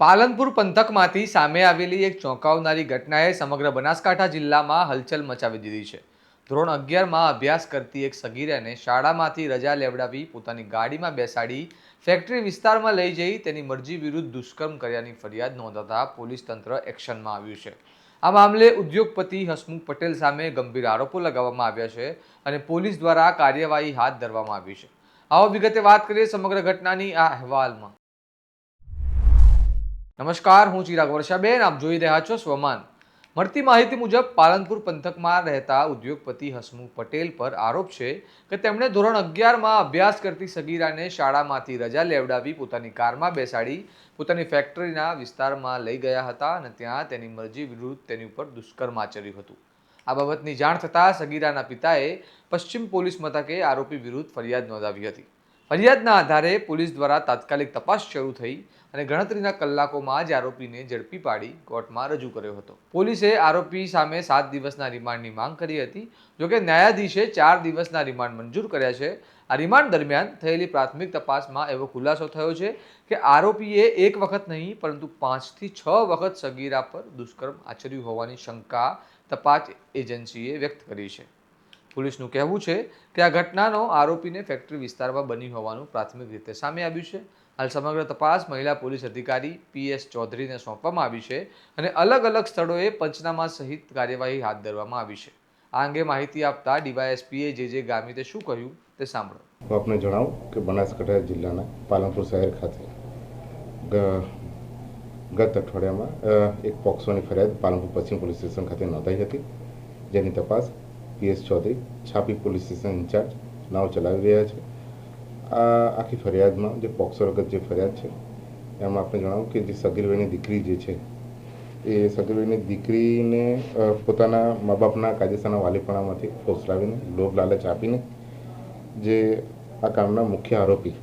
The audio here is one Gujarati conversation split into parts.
પાલનપુર પંથકમાંથી સામે આવેલી એક ચોંકાવનારી ઘટનાએ સમગ્ર બનાસકાંઠા જિલ્લામાં હલચલ મચાવી દીધી છે. ધોરણ 11માં અભ્યાસ કરતી એક સગીરાને શાળામાંથી રજા લેવડાવી પોતાની ગાડીમાં બેસાડી ફેક્ટરી વિસ્તારમાં લઈ જઈ તેની મરજી વિરુદ્ધ દુષ્કર્મ કર્યાની ફરિયાદ નોંધાતા પોલીસ તંત્ર એક્શનમાં આવ્યું છે. આ મામલે ઉદ્યોગપતિ હસમુખ પટેલ સામે ગંભીર આરોપો લગાવવામાં આવ્યા છે અને પોલીસ દ્વારા કાર્યવાહી હાથ ધરવામાં આવી છે. આવો વિગતે વાત કરીએ સમગ્ર ઘટનાની આ અહેવાલમાં. નમસ્કાર, હું ચિરાગ વર્ષાબેન, આપ જોઈ રહ્યા છો સ્વમાન. મળતી માહિતી મુજબ પાલનપુર પંથકમાં રહેતા ઉદ્યોગપતિ હસમુખ પટેલ પર આરોપ છે કે તેમણે ધોરણ 11માં અભ્યાસ કરતી સગીરાને શાળામાંથી રજા લેવડાવી પોતાની કારમાં બેસાડી પોતાની ફેક્ટરીના વિસ્તારમાં લઈ ગયા હતા અને ત્યાં તેની મરજી વિરુદ્ધ તેની ઉપર દુષ્કર્મ આચર્યું હતું. આ બાબતની જાણ થતાં સગીરાના પિતાએ પશ્ચિમ પોલીસ મથકે આરોપી વિરુદ્ધ ફરિયાદ નોંધાવી હતી. ફરિયાદના આધારે પોલીસ દ્વારા તાત્કાલિક તપાસ શરૂ થઈ અને ગણતરીના કલાકોમાં જ આરોપીને ઝડપી પાડી કોર્ટમાં રજૂ કર્યો હતો. પોલીસે આરોપી સામે 7 દિવસના રિમાન્ડની માંગ કરી હતી. જોકે ન્યાયાધીશે 4 દિવસના રિમાન્ડ મંજૂર કર્યા છે. આ રિમાન્ડ દરમિયાન થયેલી પ્રાથમિક તપાસમાં એવો ખુલાસો થયો છે કે આરોપીએ એક વખત નહીં પરંતુ 5 થી 6 વખત સગીરા પર દુષ્કર્મ આચર્યું હોવાની શંકા તપાસ એજન્સીએ વ્યક્ત કરી છે. પોલીસનું કહેવું છે કે આ ઘટનાનો આરોપીને ફેક્ટરી વિસ્તારમાં બની હોવાનું પ્રાથમિક રીતે સામે આવ્યું છે. હાલ સમગ્ર તપાસ મહિલા પોલીસ અધિકારી PS ચૌધરીને સોંપવામાં આવી છે અને અલગ અલગ સ્થળોએ પંચનામા સહિત કાર્યવાહી હાથ ધરવામાં આવી છે. આ અંગે માહિતી આપતા ડીવાયએસપીએ જે ગામિતે શું કહ્યું તે સાંભળો. હું આપને જણાવું કે બનાસકાંઠા જિલ્લાના પાલનપુર શહેર ખાતે ગત અઠવાડિયામાં એક પોક્સોની ફરિયાદ પાલનપુર પશ્ચિમ પોલીસ સ્ટેશન ખાતે નોંધાઈ હતી, જેની તપાસ PS ચૌધરી છાપી પોલીસ સ્ટેશન ઇન્ચાર્જ નાવ ચલાવી રહ્યા છે. આ આખી ફરિયાદમાં જે પોક્સો વખત જે ફરિયાદ છે એમાં આપણે જણાવું કે જે સગીરવયની દીકરી જે છે એ સગીરવયની દીકરીને પોતાના મા બાપના કાયદેસરના વાલીપણામાંથી ફોસલાવીને લોભ લાલચ આપીને જે આ કામના મુખ્ય આરોપી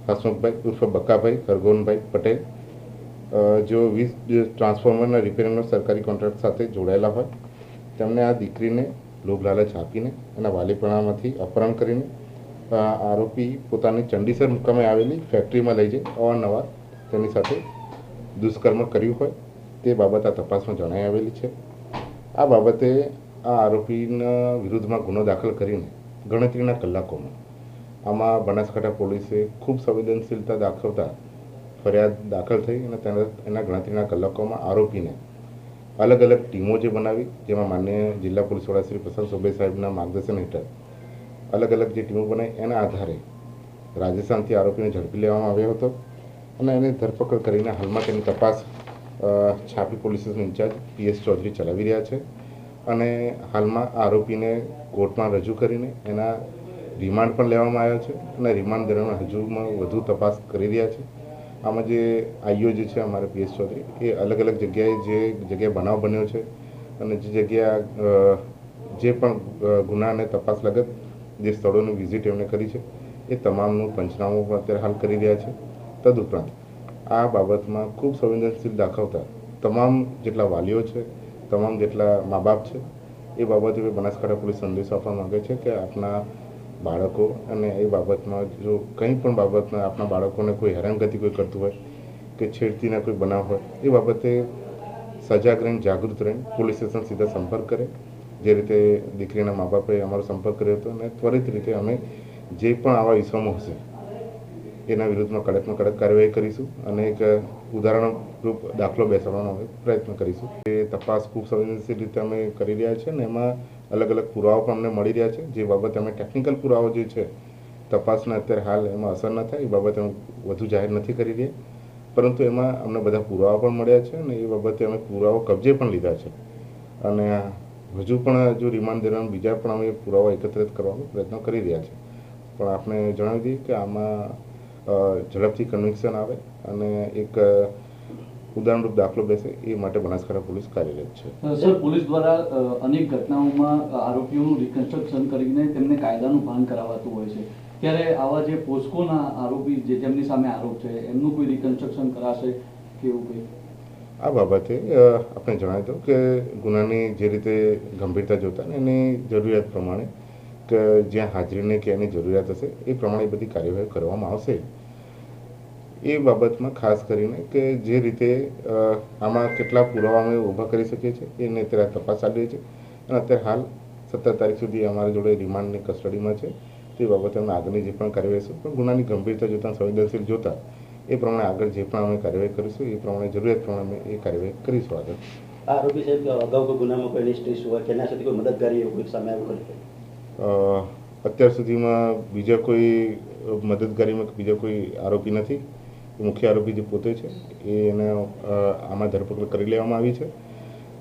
હસમુખભાઈ ઉર્ફ બક્કાભાઈ હરગોનભાઈ પટેલ, જેઓ 20 ટ્રાન્સફોર્મરના રિપેરિંગનો સરકારી કોન્ટ્રાક્ટ સાથે જોડાયેલા હોય, તેમને આ દીકરીને લોભ લાલચ આપીને એના વાલીપણામાંથી અપહરણ કરીને આરોપી પોતાની ચંડીસર મુકામે આવેલી ફેક્ટરીમાં લઈ જઈ અવારનવાર તેની સાથે દુષ્કર્મ કર્યું હોય તે બાબત આ તપાસમાં જણાઈ આવેલી છે. આ બાબતે આ આરોપીના વિરુદ્ધમાં ગુનો દાખલ કરીને ગણતરીના કલાકોમાં આમાં બનાસકાંઠા પોલીસે ખૂબ સંવેદનશીલતા દાખવતા ફરિયાદ દાખલ થઈ અને એના ગણતરીના કલાકોમાં આરોપીને અલગ અલગ ટીમો જે બનાવી, જેમાં માન્ય જિલ્લા પોલીસ વડા શ્રી પ્રશાંત સુબે સાહેબના માર્ગદર્શન હેઠળ અલગ અલગ જે ટીમો બનાવી એના આધારે રાજસ્થાનથી આરોપીને ઝડપી લેવામાં આવ્યો હતો અને એની ધરપકડ કરીને હાલમાં તેની તપાસ છાપી police station incharge PS Chaudhary ચલાવી રહ્યા છે અને હાલમાં આરોપીને કોર્ટમાં રજૂ કરીને એના રિમાન્ડ પણ લેવામાં આવ્યા છે અને રિમાન્ડ દરમિયાન હજુમાં વધુ તપાસ કરી રહ્યા છે. આમાં જે આઈઓ જે છે અમારા PS ચૌધરી એ અલગ અલગ જગ્યાએ બનાવ બન્યો છે અને જે જગ્યા જે પણ ગુનાને તપાસ લગત જે સ્થળોની વિઝિટ એમણે કરી છે એ તમામનું પંચનામું પણ અત્યારે હાલ કરી રહ્યા છે. તદુપરાંત આ બાબતમાં ખૂબ સંવેદનશીલ દાખવતા તમામ જેટલા વાલીઓ છે, તમામ જેટલા મા બાપ છે, એ બાબતે બનાસકાંઠા પોલીસ સંદેશો આપવા માગે છે કે આપના બાળકો અને એ બાબતમાં જો કંઈ પણ બાબતમાં આપણા બાળકોને કોઈ હેરાનગતિ કોઈ કરતું હોય કે છેડતીના કોઈ બનાવ હોય એ બાબતે સજાગ રહીને જાગૃત રહીને પોલીસ સ્ટેશન સીધા સંપર્ક કરે, જે રીતે દીકરીના મા બાપે અમારો સંપર્ક કર્યો હતો અને ત્વરિત રીતે અમે જે પણ આવા ઇસમો હશે એના વિરુદ્ધમાં કડકમાં કડક કાર્યવાહી કરીશું અને એક ઉદાહરણરૂપ દાખલો બેસાડવાનો અમે પ્રયત્ન કરીશું. એ તપાસ ખૂબ સંવેદનશીલ રીતે અમે કરી રહ્યા છીએ અને એમાં અલગ અલગ પુરાવા પણ અમને મળી રહ્યા છે, જે બાબતે અમે ટેકનિકલ પુરાવો જે છે તપાસના અત્યારે હાલ એમાં અસર ન થાય એ બાબતે અમે વધુ જાહેર નથી કરી રહ્યા, પરંતુ એમાં અમને બધા પુરાવા પણ મળ્યા છે અને એ બાબતે અમે પુરાવો કબજે પણ લીધા છે અને હજુ પણ રિમાન્ડ દરમિયાન બીજા પણ અમે પુરાવા એકત્રિત કરવાનો પ્રયત્ન કરી રહ્યા છે. પણ આપણે જણાવી દઈએ કે આમાં ઝડપથી કન્વિક્શન આવે અને એક ઉદાહરણરૂપ દાખલો બેસે એ માટે બનાસકાંઠા પોલીસ કાર્યરત છે. સર, પોલીસ દ્વારા અનેક ઘટનાઓમાં આરોપીઓનું રિકન્સ્ટ્રક્શન કરીને તેમને કાયદાનું ભાન કરાવાતું હોય છે, ત્યારે આવા જે પોસ્કોના આરોપી જેમની સામે આરોપ છે એમનું કોઈ રિકન્સ્ટ્રક્શન કરાશે કે એવું કંઈ? આ બાબતે આપણે જણાવી દઉં કે ગુનાની જે રીતે ગંભીરતા જોતા ને એની જરૂરિયાત પ્રમાણે કે જ્યાં હાજરીને કે એની જરૂરિયાત હશે એ પ્રમાણે બધી કાર્યવાહી કરવામાં આવશે. એ બાબતમાં ખાસ કરીને કે જે રીતે આમાં કેટલા પુરાવા અમે ઊભા કરી શકીએ છીએ એને અત્યારે તપાસ ચાલી રહી છે અને અત્યારે હાલ 17 તારીખ સુધી અમારી જોડે રિમાન્ડની કસ્ટડીમાં છે. તે બાબતે અમે આગળની જે પણ કાર્યવાહી છે પણ ગુનાની ગંભીરતા જોતાં સંવેદનશીલ જોતાં એ પ્રમાણે આગળ જે પણ અમે કાર્યવાહી કરીશું એ પ્રમાણે જરૂરિયાત પ્રમાણે અમે એ કાર્યવાહી કરીશું આગળ. આરોપી સાહેબ અગાઉ કોઈ ગુનામાં કોઈ હિસ્ટ્રી હોય કે એના સાથે કોઈ મદદગારી એવું કોઈ સામે આવ્યું ખરું? અત્યાર સુધીમાં બીજા કોઈ મદદગારીમાં બીજા કોઈ આરોપી નથી. મુખ્ય આરોપી જે પોતે છે એને આમાં ધરપકડ કરી લેવામાં આવી છે.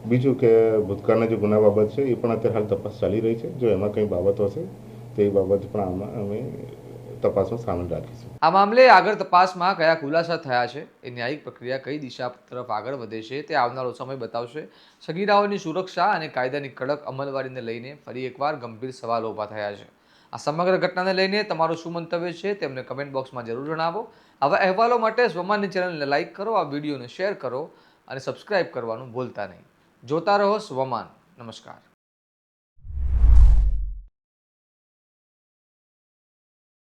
બીજું કે ભૂતકાળના જે ગુના બાબત છે એ પણ અત્યારે હાલ તપાસ ચાલી રહી છે. જો એમાં કંઈ બાબતો હશે તો એ બાબત પણ આમાં અમે તપાસમાં સામેલ રાખીશું. આ મામલે આગળ તપાસમાં કયા ખુલાસા થયા છે, એ ન્યાયિક પ્રક્રિયા કઈ દિશા તરફ આગળ વધે છે તે આવનારો સમય બતાવશે. સગીરાઓની સુરક્ષા અને કાયદાની કડક અમલવારીને લઈને ફરી એકવાર ગંભીર સવાલો ઊભા થયા છે. આ સમગ્ર ઘટનાને લઈને તમારું શું મંતવ્ય છે તેમને કમેન્ટ બોક્સમાં જરૂર જણાવો. આવા અહેવાલો માટે સ્વમાનની ચેનલને લાઇક કરો, આ વિડીયોને શેર કરો અને સબસ્ક્રાઇબ કરવાનું ભૂલતા નહીં. જોતા રહો સ્વમાન. નમસ્કાર.